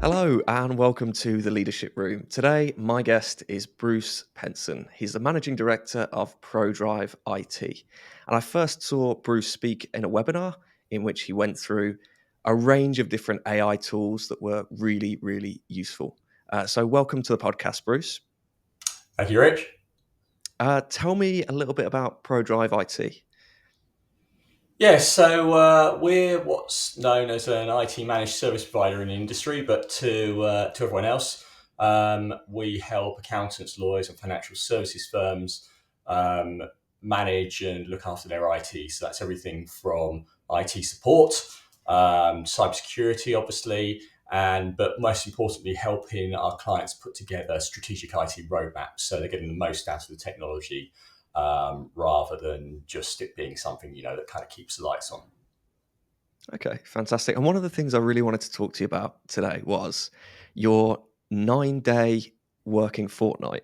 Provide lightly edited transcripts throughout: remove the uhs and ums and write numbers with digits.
Hello and welcome to the Leadership Room. Today, my guest is Bruce Penson. He's the Managing Director of ProDrive IT. And I first saw Bruce speak in a webinar in which he went through a range of different AI tools that were really, really useful. So welcome to the podcast, Bruce. Thank you, Rich. Tell me a little bit about ProDrive IT. Yeah, so we're what's known as an IT managed service provider in the industry, but to everyone else, we help accountants, lawyers, and financial services firms manage and look after their IT. So that's everything from IT support, cybersecurity, obviously, but most importantly, helping our clients put together strategic IT roadmaps so they're getting the most out of the technology. Rather than just it being something, that kind of keeps the lights on. Okay, fantastic. And one of the things I really wanted to talk to you about today was your 9-day working fortnight.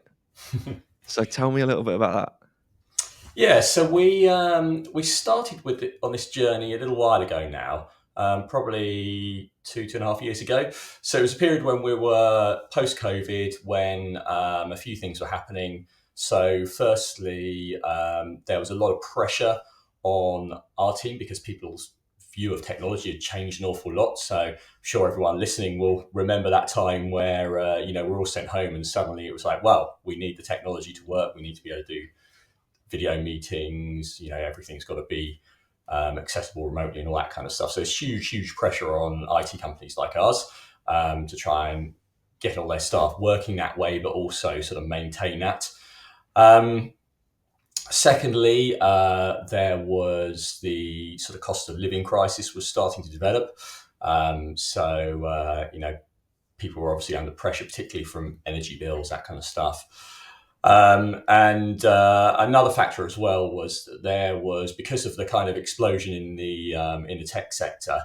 So tell me a little bit about that. Yeah, so we started with it on this journey a little while ago now, probably two and a half years ago. So it was a period when we were post-COVID, when a few things were happening. So firstly, there was a lot of pressure on our team because people's view of technology had changed an awful lot. So I'm sure everyone listening will remember that time where we're all sent home and suddenly it was like, well, we need the technology to work. We need to be able to do video meetings, everything's got to be accessible remotely and all that kind of stuff. So there's huge pressure on IT companies like us to try and get all their staff working that way, but also sort of maintain that. Secondly, there was the sort of cost of living crisis was starting to develop. People were obviously under pressure, particularly from energy bills, that kind of stuff. Another factor as well was that there was, because of the kind of explosion in the tech sector,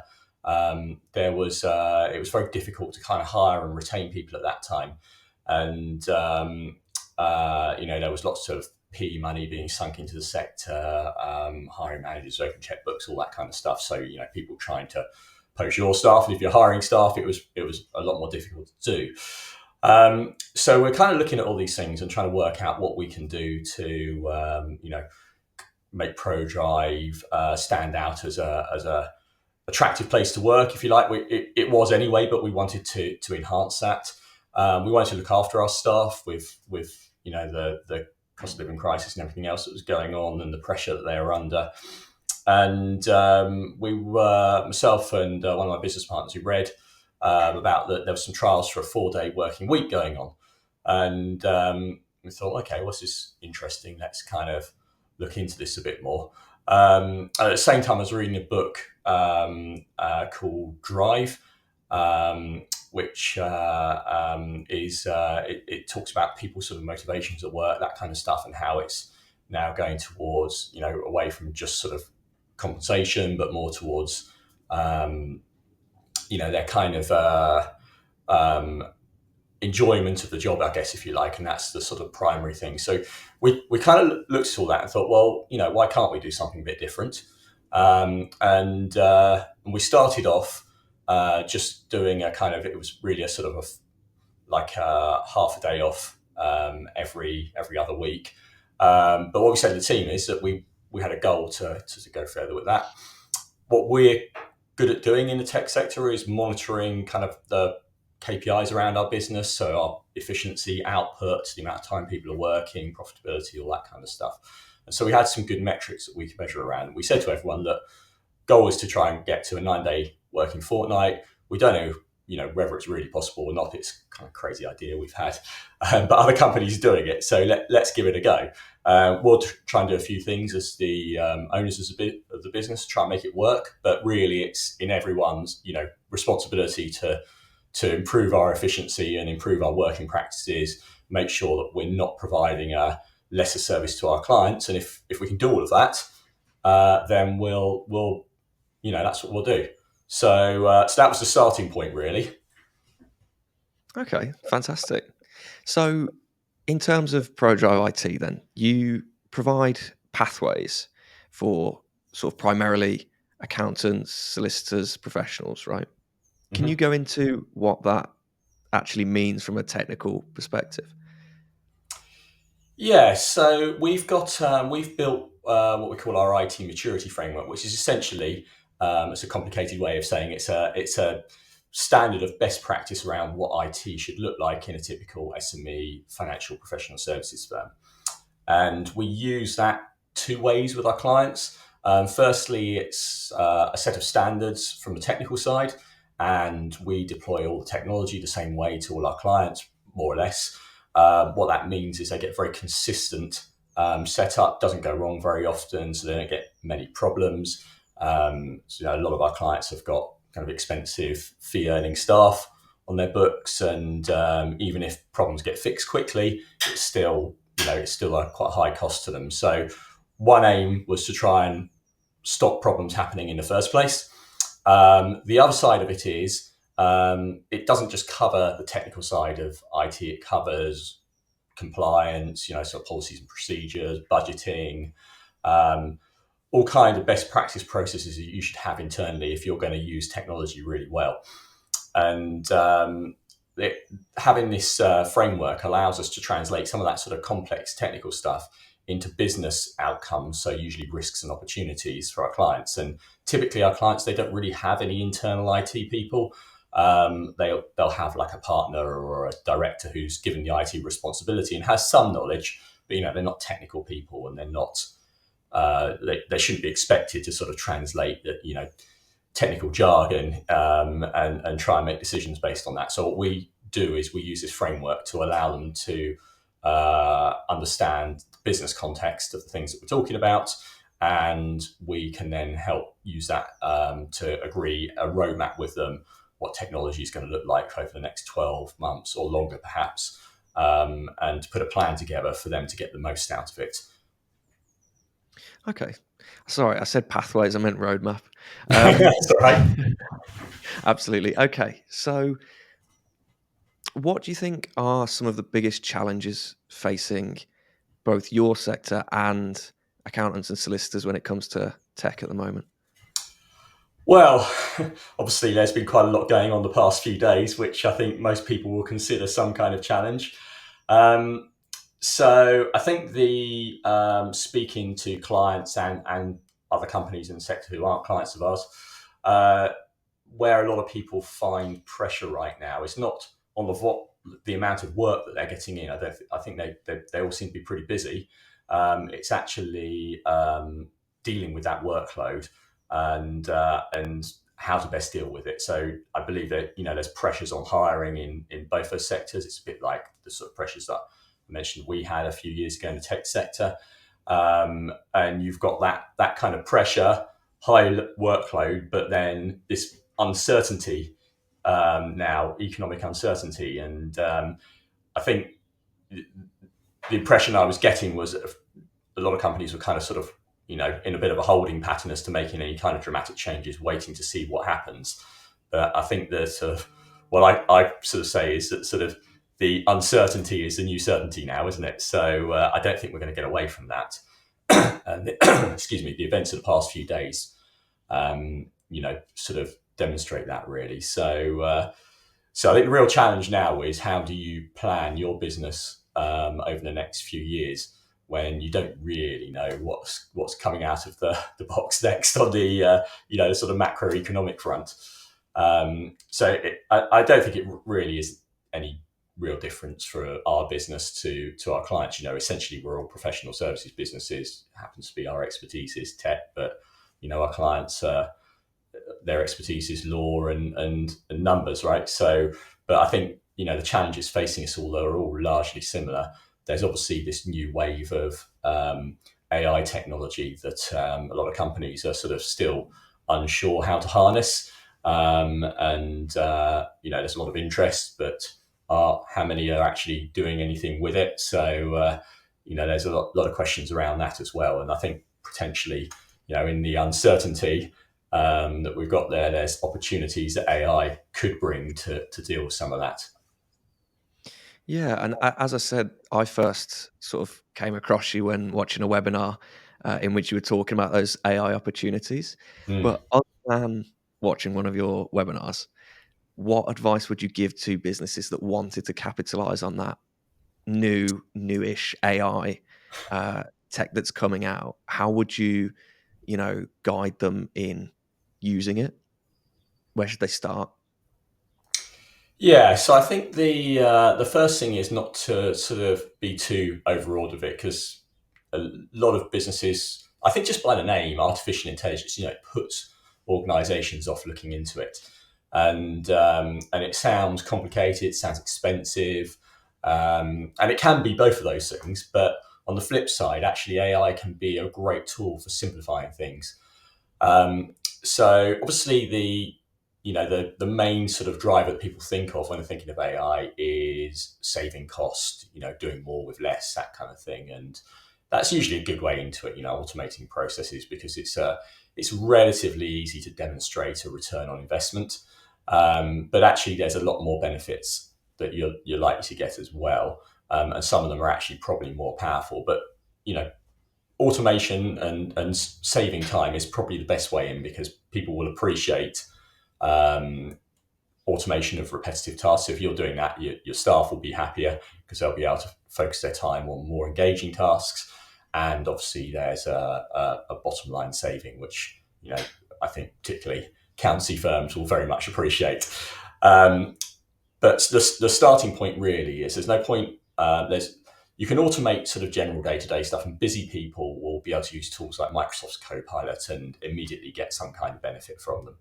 it was very difficult to kind of hire and retain people at that time, and there was lots of PE money being sunk into the sector, hiring managers, open checkbooks, all that kind of stuff. So people trying to poach your staff, and if you're hiring staff, it was a lot more difficult to do. So we're kind of looking at all these things and trying to work out what we can do to, make ProDrive stand out as a attractive place to work, if you like. It was anyway, but we wanted to enhance that. We wanted to look after our staff with the cost of living crisis and everything else that was going on and the pressure that they were under. And we were, myself and one of my business partners, who read about that there were some trials for a 4-day working week going on. And we thought, okay, what's this interesting? Let's kind of look into this a bit more. At the same time, I was reading a book called Drive, which it talks about people's sort of motivations at work, that kind of stuff, and how it's now going towards, away from just sort of compensation, but more towards, their kind of enjoyment of the job, I guess, if you like, and that's the sort of primary thing. So we kind of looked at all that and thought, well, why can't we do something a bit different? And we started off just doing a kind of, it was really a sort of half a day off every other week. But what we said to the team is that we had a goal to go further with that. What we're good at doing in the tech sector is monitoring kind of the KPIs around our business, so our efficiency, output, the amount of time people are working, profitability, all that kind of stuff. And so we had some good metrics that we could measure around. And we said to everyone that goal is to try and get to a 9-day working fortnight. We don't know, whether it's really possible or not. It's kind of a crazy idea we've had, but other companies are doing it. So let's give it a go. We'll try and do a few things as the owners of the business, try and make it work. But really, it's in everyone's responsibility to improve our efficiency and improve our working practices. Make sure that we're not providing a lesser service to our clients. And if we can do all of that, then we'll that's what we'll do. So that was the starting point, really. Okay, fantastic. So in terms of ProDrive IT, then, you provide pathways for sort of primarily accountants, solicitors, professionals, right? Can you go into what that actually means from a technical perspective? Yeah, so we've built what we call our IT maturity framework, which is essentially it's a complicated way of saying it's a standard of best practice around what IT should look like in a typical SME financial professional services firm. And we use that two ways with our clients. Firstly, it's a set of standards from the technical side, and we deploy all the technology the same way to all our clients, more or less. What that means is they get very consistent setup, doesn't go wrong very often, so they don't get many problems. A lot of our clients have got kind of expensive fee earning staff on their books, and even if problems get fixed quickly, it's still it's still a quite high cost to them. So one aim was to try and stop problems happening in the first place. The other side of it is it doesn't just cover the technical side of IT; it covers compliance, so policies and procedures, budgeting, um, all kind of best practice processes that you should have internally if you're going to use technology really well. And having this framework allows us to translate some of that sort of complex technical stuff into business outcomes, so usually risks and opportunities for our clients. And typically our clients, they don't really have any internal IT people. They'll have like a partner or a director who's given the IT responsibility and has some knowledge, but they're not technical people, and they're not they shouldn't be expected to sort of translate that technical jargon, and try and make decisions based on that. So what we do is we use this framework to allow them to understand the business context of the things that we're talking about, and we can then help use that to agree a roadmap with them, what technology is going to look like over the next 12 months or longer perhaps, and to put a plan together for them to get the most out of it. Okay. Sorry, I said pathways, I meant roadmap. That's all right. Absolutely. Okay. So, what do you think are some of the biggest challenges facing both your sector and accountants and solicitors when it comes to tech at the moment? Well, obviously, there's been quite a lot going on the past few days, which I think most people will consider some kind of challenge. Um, so I think the speaking to clients and other companies in the sector who aren't clients of ours, uh, where a lot of people find pressure right now is not on the amount of work that they're getting in. I think they all seem to be pretty busy. It's actually dealing with that workload and how to best deal with it. So I believe that there's pressures on hiring in both those sectors. It's a bit like the sort of pressures that I mentioned we had a few years ago in the tech sector, and you've got that kind of pressure, high workload, but then this uncertainty, now economic uncertainty, and I think the impression I was getting was that a lot of companies were kind of sort of in a bit of a holding pattern as to making any kind of dramatic changes, waiting to see what happens. But I think that sort of what I sort of say is that sort of the uncertainty is the new certainty now, isn't it? So I don't think we're going to get away from that. And excuse me, the events of the past few days, sort of demonstrate that really. So I think the real challenge now is how do you plan your business over the next few years when you don't really know what's coming out of the box next on the the sort of macroeconomic front. I don't think it really is any real difference for our business to our clients. Essentially we're all professional services businesses. It happens to be our expertise is tech, but our clients their expertise is law and numbers, right? So, but I think the challenges facing us all are all largely similar. There's obviously this new wave of AI technology that a lot of companies are sort of still unsure how to harness, and there's a lot of interest, but how many are actually doing anything with it? So, there's a lot of questions around that as well, and I think potentially, in the uncertainty that we've got there's opportunities that AI could bring to deal with some of that. Yeah, and as I said, I first sort of came across you when watching a webinar in which you were talking about those AI opportunities. Mm. But other than watching one of your webinars, what advice would you give to businesses that wanted to capitalize on that newish AI tech that's coming out? How would you, guide them in using it? Where should they start? Yeah, so I think the first thing is not to sort of be too overawed of it, because a lot of businesses, I think, just by the name artificial intelligence, it puts organisations off looking into it, and it sounds complicated, it sounds expensive, and it can be both of those things. But on the flip side, actually, AI can be a great tool for simplifying things. So obviously the main sort of driver that people think of when they're thinking of AI is saving cost, doing more with less, that kind of thing. And that's usually a good way into it, automating processes, because it's relatively easy to demonstrate a return on investment. But actually, there's a lot more benefits that you're likely to get as well, and some of them are actually probably more powerful. But automation and saving time is probably the best way in, because people will appreciate automation of repetitive tasks. So if you're doing that, your staff will be happier because they'll be able to focus their time on more engaging tasks. And obviously, there's a bottom line saving, which I think particularly accountancy firms will very much appreciate. But the starting point really is there's no point. You can automate sort of general day-to-day stuff, and busy people will be able to use tools like Microsoft's Copilot and immediately get some kind of benefit from them.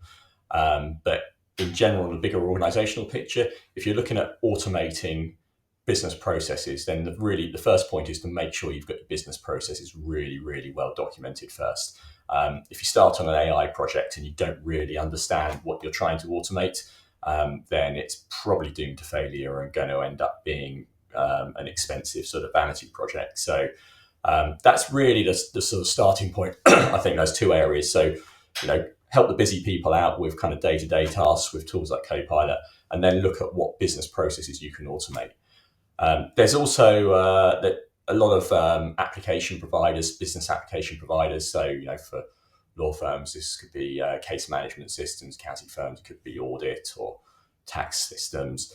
But in general, the bigger organizational picture, if you're looking at automating business processes, then the first point is to make sure you've got your business processes really, really well documented first. If you start on an AI project and you don't really understand what you're trying to automate, then it's probably doomed to failure and going to end up being an expensive sort of vanity project. So that's really the sort of starting point. I think those two areas. So, help the busy people out with kind of day-to-day tasks with tools like Copilot, and then look at what business processes you can automate. There's also a lot of application providers, business application providers. So, for law firms, this could be case management systems. Accounting firms, it could be audit or tax systems.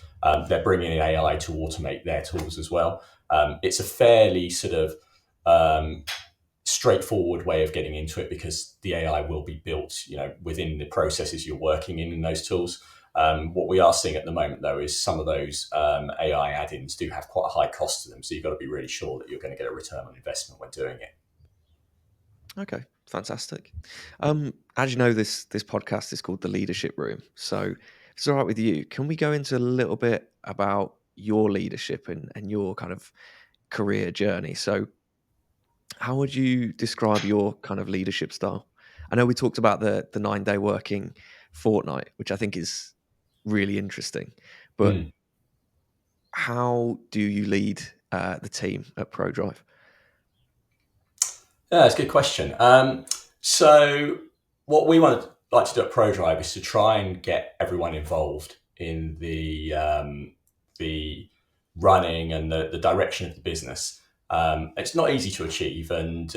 They're bringing in AI to automate their tools as well. It's a fairly sort of straightforward way of getting into it, because the AI will be built, within the processes you're working in those tools. What we are seeing at the moment, though, is some of those AI add-ins do have quite a high cost to them. So you've got to be really sure that you're going to get a return on investment when doing it. Okay, fantastic. As you know, this podcast is called The Leadership Room. So if it's all right with you, can we go into a little bit about your leadership and your kind of career journey? So how would you describe your kind of leadership style? I know we talked about the 9-day working fortnight, which I think is really interesting, but Mm. how do you lead the team at ProDrive? Yeah, that's a good question. So what we like to do at ProDrive is to try and get everyone involved in the running and the direction of the business. It's not easy to achieve, and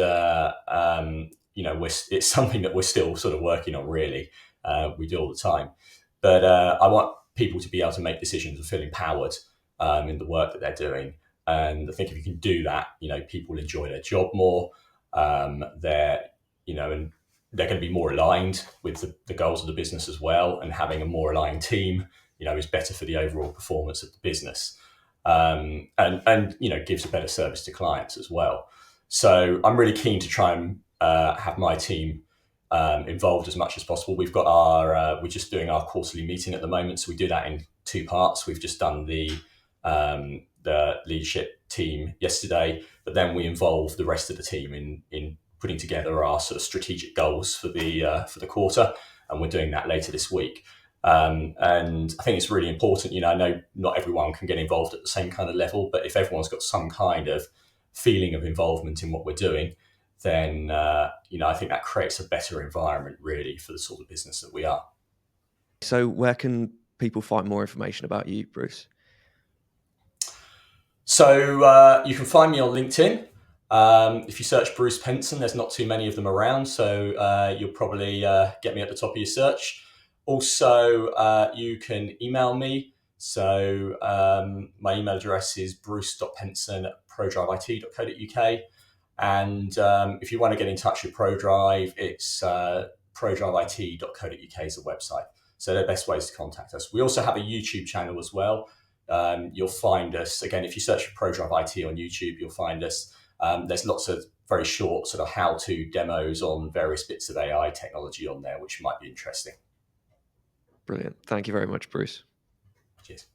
it's something that we're still sort of working on. Really, we do all the time, but I want people to be able to make decisions and feel empowered in the work that they're doing. And I think if you can do that, people enjoy their job more. They're and they're going to be more aligned with the goals of the business as well, and having a more aligned team is better for the overall performance of the business, and gives a better service to clients as well. So I'm really keen to try and have my team involved as much as possible. We're just doing our quarterly meeting at the moment, so we do that in two parts. We've just done the leadership team yesterday, but then we involve the rest of the team in putting together our sort of strategic goals for the quarter, and we're doing that later this week. And I think it's really important. I know not everyone can get involved at the same kind of level, but if everyone's got some kind of feeling of involvement in what we're doing, then I think that creates a better environment really for the sort of business that we are. So where can people find more information about you, Bruce? So you can find me on LinkedIn. If you search Bruce Penson, there's not too many of them around, so you'll probably get me at the top of your search. Also, you can email me. So my email address is bruce.penson@prodriveit.co.uk. And if you want to get in touch with ProDrive, it's prodriveit.co.uk is the website. So they're the best ways to contact us. We also have a YouTube channel as well. You'll find us, again, if you search for ProDrive IT on YouTube, you'll find us. There's lots of very short sort of how-to demos on various bits of AI technology on there, which might be interesting. Brilliant. Thank you very much, Bruce. Cheers.